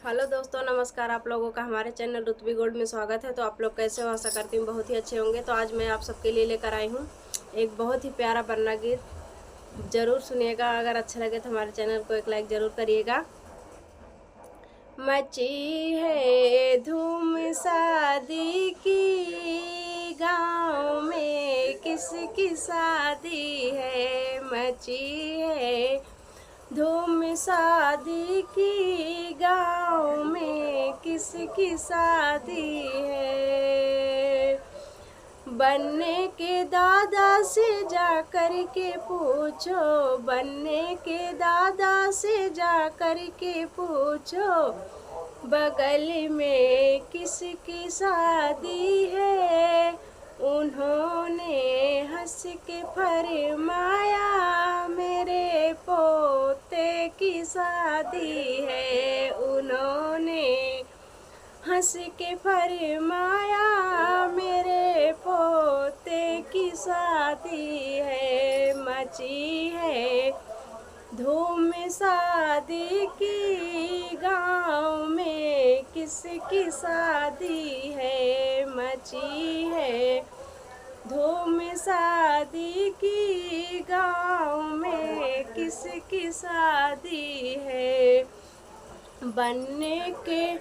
Hello दोस्तों, नमस्कार। आप लोगों का हमारे चैनल रुतबी गोल्ड में स्वागत है। तो आप लोग कैसे हो? आशा करती हूँ बहुत ही अच्छे होंगे। तो आज मैं आप सबके लिए लेकर आई हूँ एक बहुत ही प्यारा बन्ना गीत। ज़रूर सुनिएगा। अगर अच्छा लगे तो हमारे चैनल को एक लाइक ज़रूर करिएगा। मची है धूम शादी की, गाँव में किसकी शादी है। मची है धूम शादी की, गाँव में किसकी शादी है। बनने के दादा से जा कर के पूछो, बनने के दादा से जा कर के पूछो, बगल में किसकी शादी है। उन्होंने हंस के फरमाया, मेरे पोते की शादी है। उन्होंने हंस के फरमाया, मेरे पोते की शादी है। मची है धूम शादी की, गाँव में किसकी शादी है। मची है धूम शादी की, गाँव में किसकी शादी है। बनने के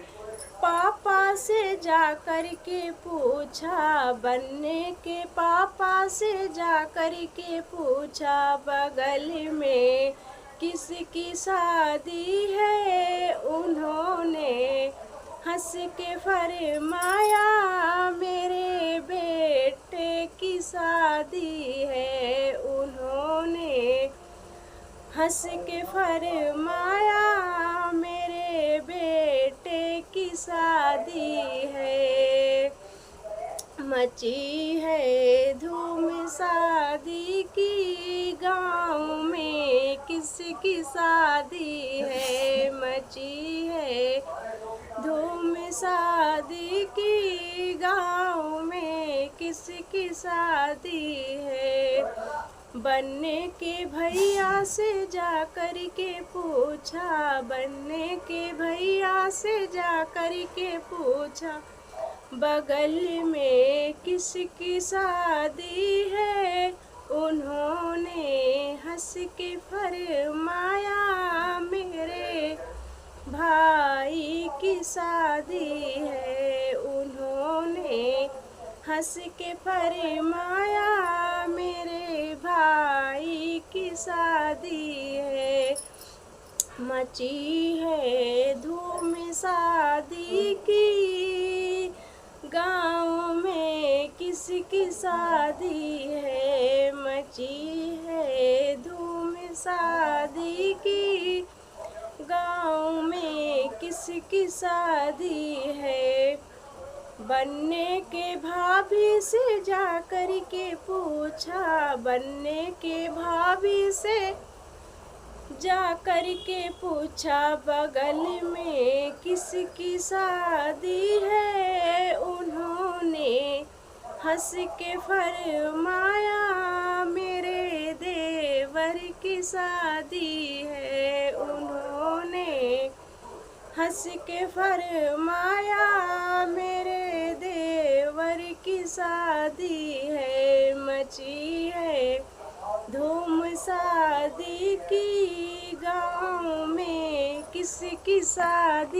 पापा से जा कर के पूछा, बनने के पापा से जा कर के पूछा, बगल में किसकी शादी है। उन्होंने हंस के फरमाया, मेरे बेटे की शादी है। उन्होंने हंस के फरमाया, मेरे बेटे की शादी है। मची है धूम शादी की, गाँव में किसकी शादी है। मची है धूम शादी की, गाँव में किसकी शादी है। बनने के भैया से जा कर के पूछा, बनने के भैया से जा कर के पूछा, बगल में किसकी शादी है। उन्होंने हंस के फरमाया, मेरे भाई की शादी है। उन्होंने हंस के फरमाया, मेरे भाई की शादी है। मची है धूम शादी की, गाँव में किसकी शादी है। मची है धूम शादी की, गाँव में किसकी शादी है। बनने के भाभी से जा कर के पूछा, बनने के भाभी से जा कर के पूछा, बगल में किसकी शादी है। उन्होंने हंस के फरमाया, मेरे देवर की शादी है। उन्होंने हंस के फरमाया, मेरे देवर की शादी है। मची है धूम शादी की, गाँव में किसकी शादी